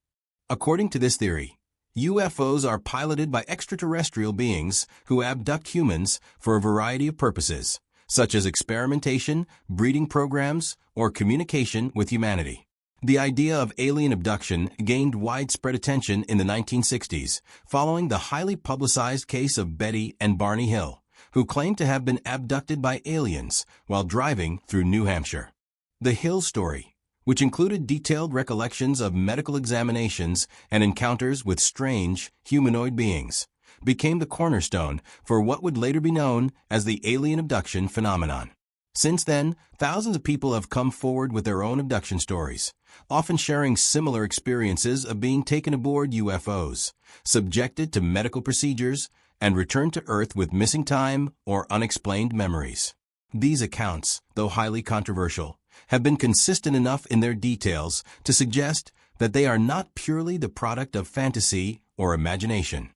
According to this theory, UFOs are piloted by extraterrestrial beings who abduct humans for a variety of purposes, such as experimentation, breeding programs, or communication with humanity. The idea of alien abduction gained widespread attention in the 1960s, following the highly publicized case of Betty and Barney Hill, who claimed to have been abducted by aliens while driving through New Hampshire. The Hill story, which included detailed recollections of medical examinations and encounters with strange, humanoid beings, became the cornerstone for what would later be known as the alien abduction phenomenon. Since then, thousands of people have come forward with their own abduction stories, often sharing similar experiences of being taken aboard UFOs, subjected to medical procedures, and returned to Earth with missing time or unexplained memories. These accounts, though highly controversial, have been consistent enough in their details to suggest that they are not purely the product of fantasy or imagination.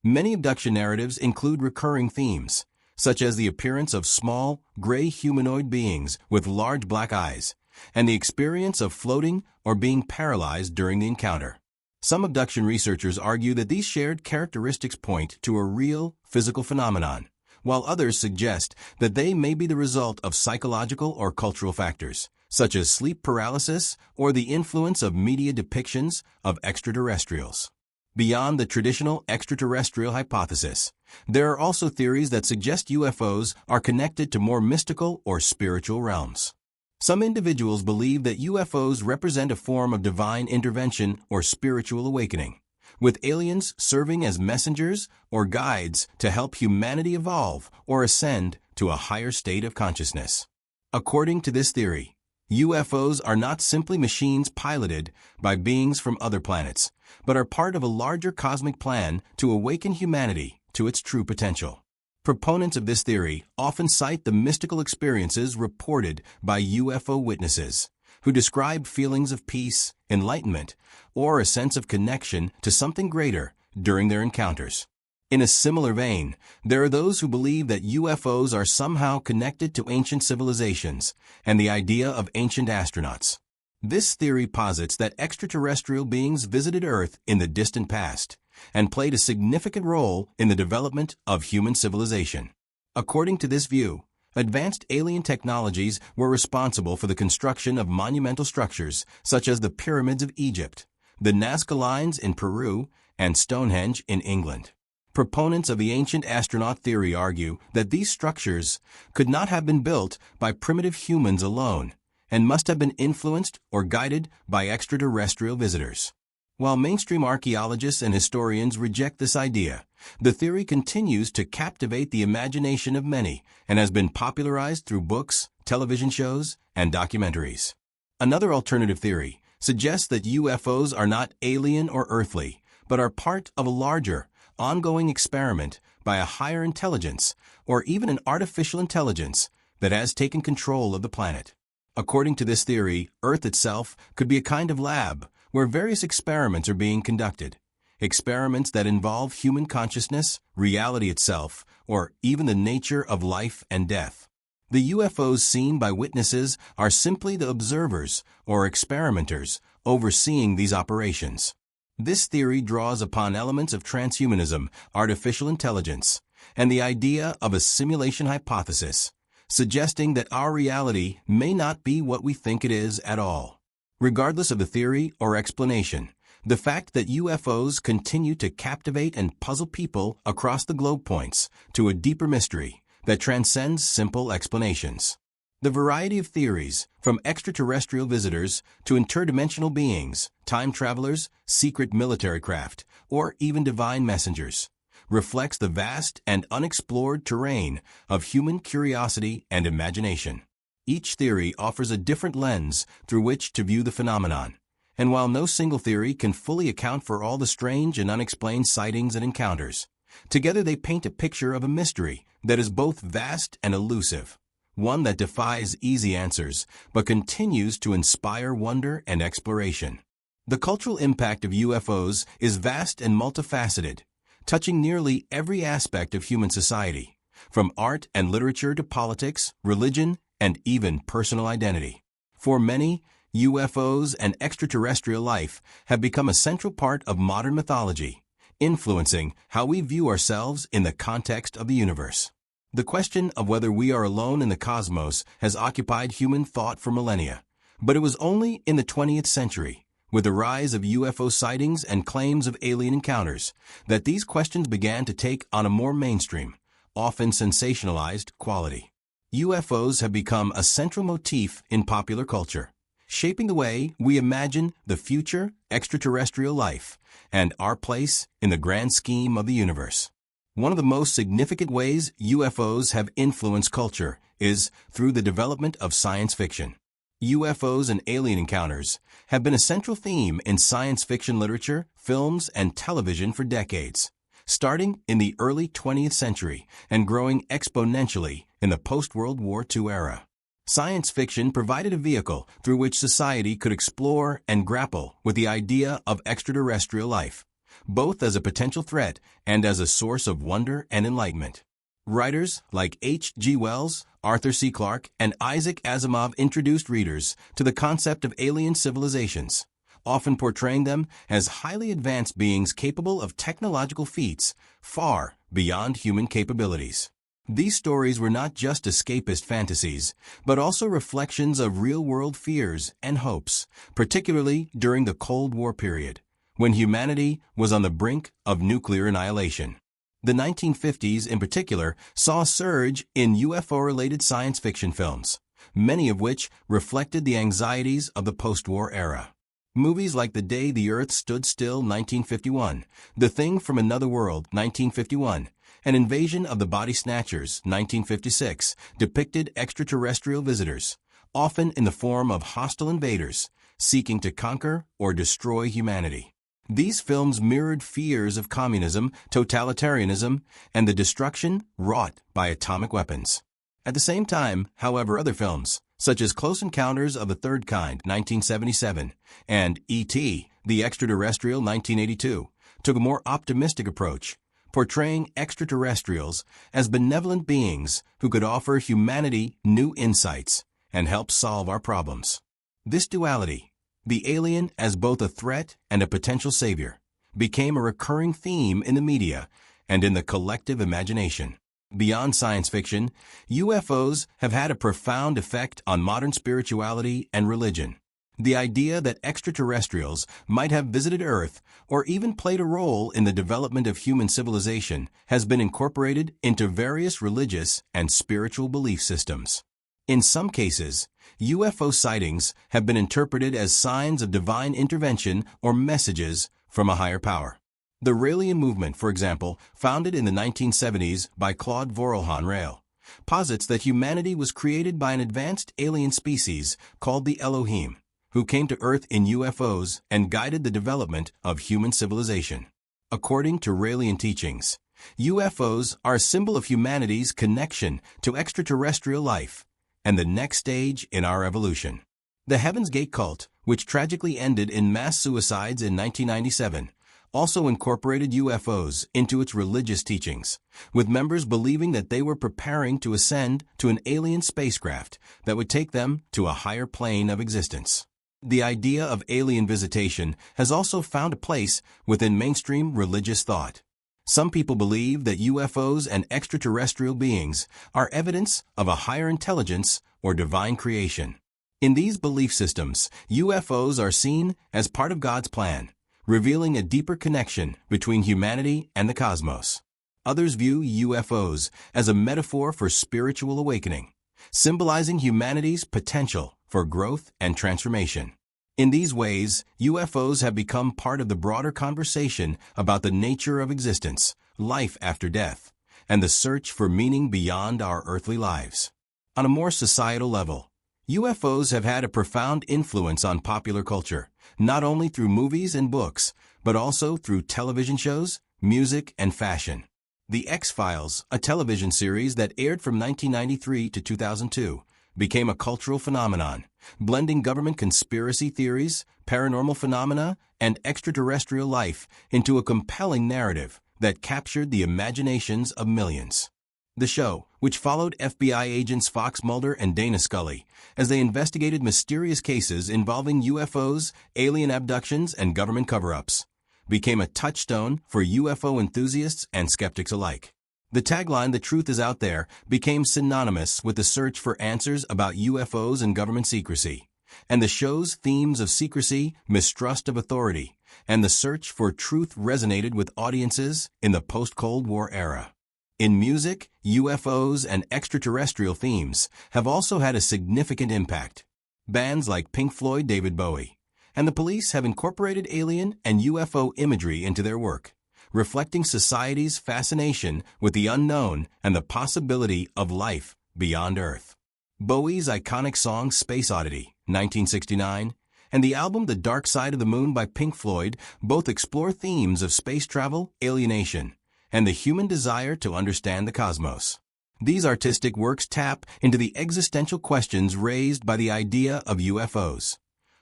Many abduction narratives include recurring themes, such as the appearance of small, gray humanoid beings with large black eyes, and the experience of floating or being paralyzed during the encounter. Some abduction researchers argue that these shared characteristics point to a real, physical phenomenon, while others suggest that they may be the result of psychological or cultural factors, such as sleep paralysis or the influence of media depictions of extraterrestrials. Beyond the traditional extraterrestrial hypothesis, there are also theories that suggest UFOs are connected to more mystical or spiritual realms. Some individuals believe that UFOs represent a form of divine intervention or spiritual awakening, with aliens serving as messengers or guides to help humanity evolve or ascend to a higher state of consciousness. According to this theory, UFOs are not simply machines piloted by beings from other planets, but are part of a larger cosmic plan to awaken humanity to its true potential. Proponents of this theory often cite the mystical experiences reported by UFO witnesses, who describe feelings of peace, enlightenment, or a sense of connection to something greater during their encounters. In a similar vein, there are those who believe that UFOs are somehow connected to ancient civilizations and the idea of ancient astronauts. This theory posits that extraterrestrial beings visited Earth in the distant past and played a significant role in the development of human civilization. According to this view, advanced alien technologies were responsible for the construction of monumental structures such as the pyramids of Egypt, the Nazca Lines in Peru, and Stonehenge in England. Proponents of the ancient astronaut theory argue that these structures could not have been built by primitive humans alone and must have been influenced or guided by extraterrestrial visitors. While mainstream archaeologists and historians reject this idea, the theory continues to captivate the imagination of many and has been popularized through books, television shows, and documentaries. Another alternative theory suggests that UFOs are not alien or earthly, but are part of a larger, ongoing experiment by a higher intelligence or even an artificial intelligence that has taken control of the planet. According to this theory, Earth itself could be a kind of lab where various experiments are being conducted, experiments that involve human consciousness, reality itself, or even the nature of life and death. The UFOs seen by witnesses are simply the observers or experimenters overseeing these operations. This theory draws upon elements of transhumanism, artificial intelligence, and the idea of a simulation hypothesis, suggesting that our reality may not be what we think it is at all. Regardless of the theory or explanation, the fact that UFOs continue to captivate and puzzle people across the globe points to a deeper mystery that transcends simple explanations. The variety of theories, from extraterrestrial visitors to interdimensional beings, time travelers, secret military craft, or even divine messengers, reflects the vast and unexplored terrain of human curiosity and imagination. Each theory offers a different lens through which to view the phenomenon, and while no single theory can fully account for all the strange and unexplained sightings and encounters, together they paint a picture of a mystery that is both vast and elusive, one that defies easy answers but continues to inspire wonder and exploration. The cultural impact of UFOs is vast and multifaceted, touching nearly every aspect of human society, from art and literature to politics, religion, and even personal identity. For many, UFOs and extraterrestrial life have become a central part of modern mythology, influencing how we view ourselves in the context of the universe. The question of whether we are alone in the cosmos has occupied human thought for millennia, but it was only in the 20th century, with the rise of UFO sightings and claims of alien encounters, that these questions began to take on a more mainstream, often sensationalized quality. UFOs have become a central motif in popular culture, shaping the way we imagine the future, extraterrestrial life, and our place in the grand scheme of the universe. One of the most significant ways UFOs have influenced culture is through the development of science fiction. UFOs and alien encounters have been a central theme in science fiction literature, films, and television for decades, starting in the early 20th century and growing exponentially in the post-World War II era. Science fiction provided a vehicle through which society could explore and grapple with the idea of extraterrestrial life, both as a potential threat and as a source of wonder and enlightenment. Writers like H.G. Wells, Arthur C. Clarke, and Isaac Asimov introduced readers to the concept of alien civilizations, often portraying them as highly advanced beings capable of technological feats far beyond human capabilities. These stories were not just escapist fantasies, but also reflections of real-world fears and hopes, particularly during the Cold War period, when humanity was on the brink of nuclear annihilation. The 1950s, in particular, saw a surge in UFO-related science fiction films, many of which reflected the anxieties of the post-war era. Movies like The Day the Earth Stood Still, 1951, The Thing from Another World, 1951, and Invasion of the Body Snatchers, 1956, depicted extraterrestrial visitors, often in the form of hostile invaders, seeking to conquer or destroy humanity. These films mirrored fears of communism, totalitarianism, and the destruction wrought by atomic weapons. At the same time, however, other films, such as Close Encounters of the Third Kind, 1977, and E.T., the Extraterrestrial, 1982, took a more optimistic approach, portraying extraterrestrials as benevolent beings who could offer humanity new insights and help solve our problems. This duality, the alien as both a threat and a potential savior, became a recurring theme in the media and in the collective imagination. Beyond science fiction, UFOs have had a profound effect on modern spirituality and religion. The idea that extraterrestrials might have visited Earth or even played a role in the development of human civilization has been incorporated into various religious and spiritual belief systems. In some cases, UFO sightings have been interpreted as signs of divine intervention or messages from a higher power. The Raelian movement, for example, founded in the 1970s by Claude Vorilhon-Rael, posits that humanity was created by an advanced alien species called the Elohim, who came to Earth in UFOs and guided the development of human civilization. According to Raelian teachings, UFOs are a symbol of humanity's connection to extraterrestrial life and the next stage in our evolution. The Heaven's Gate cult, which tragically ended in mass suicides in 1997, also incorporated UFOs into its religious teachings, with members believing that they were preparing to ascend to an alien spacecraft that would take them to a higher plane of existence. The idea of alien visitation has also found a place within mainstream religious thought. Some people believe that UFOs and extraterrestrial beings are evidence of a higher intelligence or divine creation. In these belief systems, UFOs are seen as part of God's plan, revealing a deeper connection between humanity and the cosmos. Others view UFOs as a metaphor for spiritual awakening, symbolizing humanity's potential for growth and transformation. In these ways, UFOs have become part of the broader conversation about the nature of existence, life after death, and the search for meaning beyond our earthly lives. On a more societal level, UFOs have had a profound influence on popular culture, not only through movies and books, but also through television shows, music, and fashion. The X-Files, a television series that aired from 1993 to 2002, became a cultural phenomenon, blending government conspiracy theories, paranormal phenomena, and extraterrestrial life into a compelling narrative that captured the imaginations of millions. The show, which followed FBI agents Fox Mulder and Dana Scully as they investigated mysterious cases involving UFOs, alien abductions, and government cover-ups, became a touchstone for UFO enthusiasts and skeptics alike. The tagline, "The truth is out there," became synonymous with the search for answers about UFOs and government secrecy, and the show's themes of secrecy, mistrust of authority, and the search for truth resonated with audiences in the post-Cold War era. In music, UFOs and extraterrestrial themes have also had a significant impact. Bands like Pink Floyd, David Bowie, and the Police have incorporated alien and UFO imagery into their work, reflecting society's fascination with the unknown and the possibility of life beyond Earth. Bowie's iconic song Space Oddity, 1969, and the album The Dark Side of the Moon by Pink Floyd both explore themes of space travel, alienation, and the human desire to understand the cosmos. These artistic works tap into the existential questions raised by the idea of UFOs.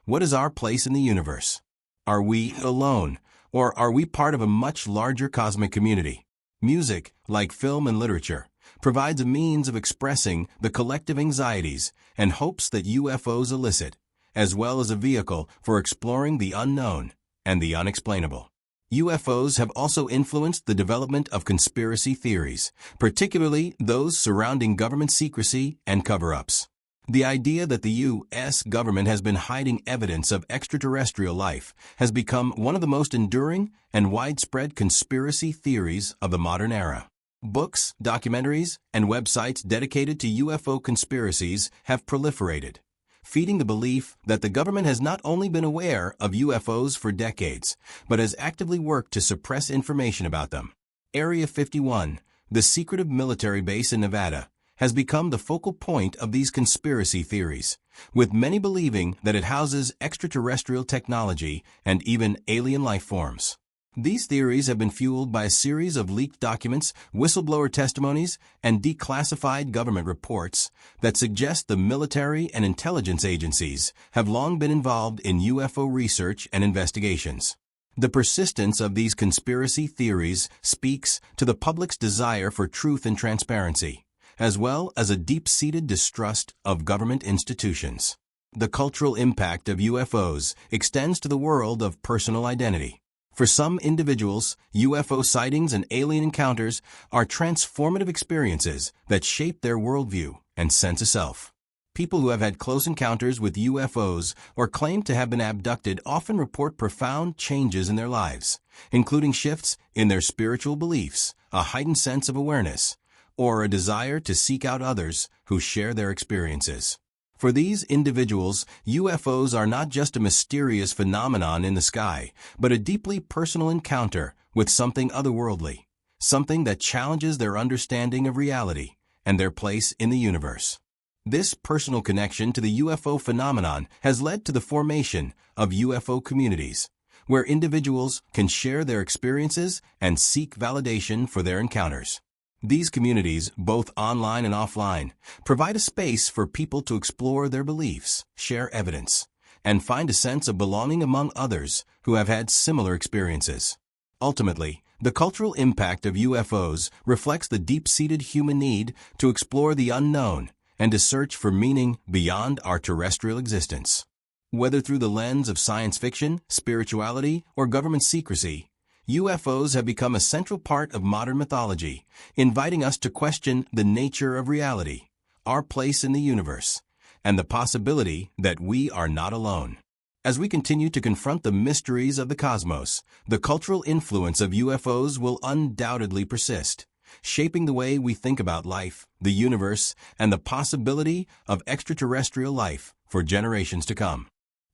What is our place in the universe? Are we alone, or are we part of a much larger cosmic community? Music, like film and literature, provides a means of expressing the collective anxieties and hopes that UFOs elicit, as well as a vehicle for exploring the unknown and the unexplainable. UFOs have also influenced the development of conspiracy theories, particularly those surrounding government secrecy and cover-ups. The idea that the U.S. government has been hiding evidence of extraterrestrial life has become one of the most enduring and widespread conspiracy theories of the modern era. Books, documentaries, and websites dedicated to UFO conspiracies have proliferated, feeding the belief that the government has not only been aware of UFOs for decades, but has actively worked to suppress information about them. Area 51, the secretive military base in Nevada, has become the focal point of these conspiracy theories, with many believing that it houses extraterrestrial technology and even alien life forms. These theories have been fueled by a series of leaked documents, whistleblower testimonies, and declassified government reports that suggest the military and intelligence agencies have long been involved in UFO research and investigations. The persistence of these conspiracy theories speaks to the public's desire for truth and transparency, as well as a deep-seated distrust of government institutions. The cultural impact of UFOs extends to the world of personal identity. For some individuals, UFO sightings and alien encounters are transformative experiences that shape their worldview and sense of self. People who have had close encounters with UFOs or claim to have been abducted often report profound changes in their lives, including shifts in their spiritual beliefs, a heightened sense of awareness, or a desire to seek out others who share their experiences. For these individuals, UFOs are not just a mysterious phenomenon in the sky, but a deeply personal encounter with something otherworldly, something that challenges their understanding of reality and their place in the universe. This personal connection to the UFO phenomenon has led to the formation of UFO communities, where individuals can share their experiences and seek validation for their encounters. These communities, both online and offline, provide a space for people to explore their beliefs, share evidence, and find a sense of belonging among others who have had similar experiences. Ultimately, the cultural impact of UFOs reflects the deep-seated human need to explore the unknown and to search for meaning beyond our terrestrial existence. Whether through the lens of science fiction, spirituality, or government secrecy, UFOs have become a central part of modern mythology, inviting us to question the nature of reality, our place in the universe, and the possibility that we are not alone. As we continue to confront the mysteries of the cosmos, the cultural influence of UFOs will undoubtedly persist, shaping the way we think about life, the universe, and the possibility of extraterrestrial life for generations to come.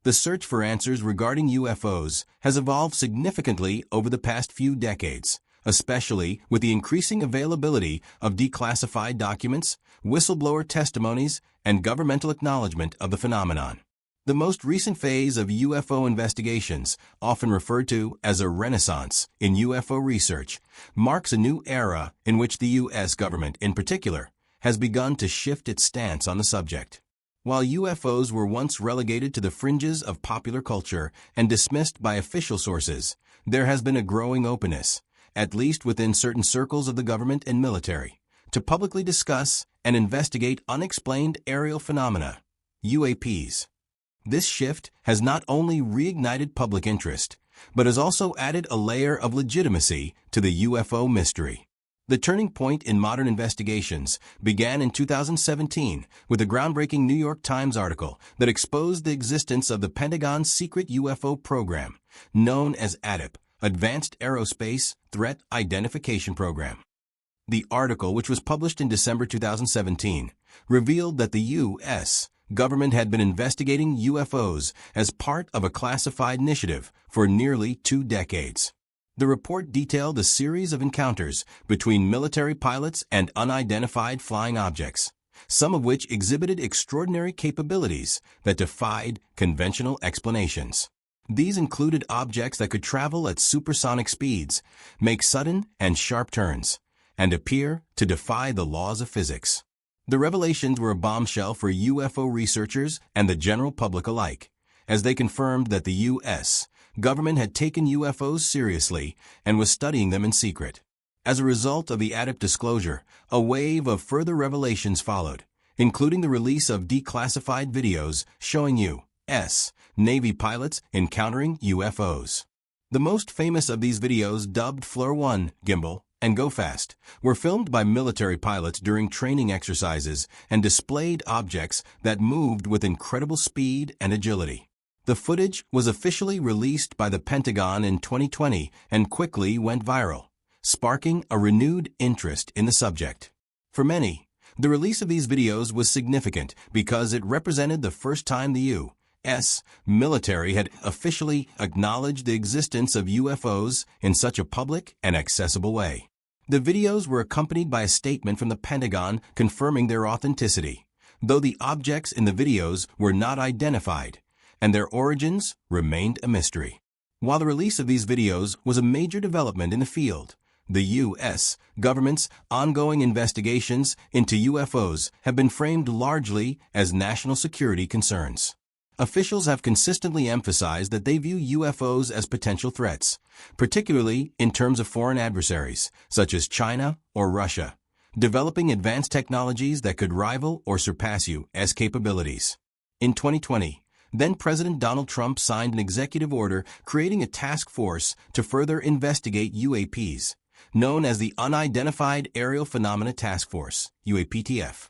The search for answers regarding UFOs has evolved significantly over the past few decades, especially with the increasing availability of declassified documents, whistleblower testimonies, and governmental acknowledgement of the phenomenon. The most recent phase of UFO investigations, often referred to as a renaissance in UFO research, marks a new era in which the U.S. government, in particular, has begun to shift its stance on the subject. While UFOs were once relegated to the fringes of popular culture and dismissed by official sources, there has been a growing openness, at least within certain circles of the government and military, to publicly discuss and investigate unexplained aerial phenomena, UAPs. This shift has not only reignited public interest, but has also added a layer of legitimacy to the UFO mystery. The turning point in modern investigations began in 2017 with a groundbreaking New York Times article that exposed the existence of the Pentagon's secret UFO program, known as ADIP, Advanced Aerospace Threat Identification Program. The article, which was published in December 2017, revealed that the U.S. government had been investigating UFOs as part of a classified initiative for nearly 2 decades. The report detailed a series of encounters between military pilots and unidentified flying objects, some of which exhibited extraordinary capabilities that defied conventional explanations. These included objects that could travel at supersonic speeds, make sudden and sharp turns, and appear to defy the laws of physics. The revelations were a bombshell for UFO researchers and the general public alike, as they confirmed that the U.S. government had taken UFOs seriously and was studying them in secret. As a result of the added disclosure, a wave of further revelations followed, including the release of declassified videos showing U.S. Navy pilots encountering UFOs. The most famous of these videos, dubbed Fleur 1, Gimbal, and Go Fast, were filmed by military pilots during training exercises and displayed objects that moved with incredible speed and agility. The footage was officially released by the Pentagon in 2020 and quickly went viral, sparking a renewed interest in the subject. For many, the release of these videos was significant because it represented the first time the U.S. military had officially acknowledged the existence of UFOs in such a public and accessible way. The videos were accompanied by a statement from the Pentagon confirming their authenticity, though the objects in the videos were not identified, and their origins remained a mystery. While the release of these videos was a major development in the field, the U.S. government's ongoing investigations into UFOs have been framed largely as national security concerns. Officials have consistently emphasized that they view UFOs as potential threats, particularly in terms of foreign adversaries, such as China or Russia, developing advanced technologies that could rival or surpass U.S. capabilities. In 2020, then-President Donald Trump signed an executive order creating a task force to further investigate UAPs, known as the Unidentified Aerial Phenomena Task Force, UAPTF.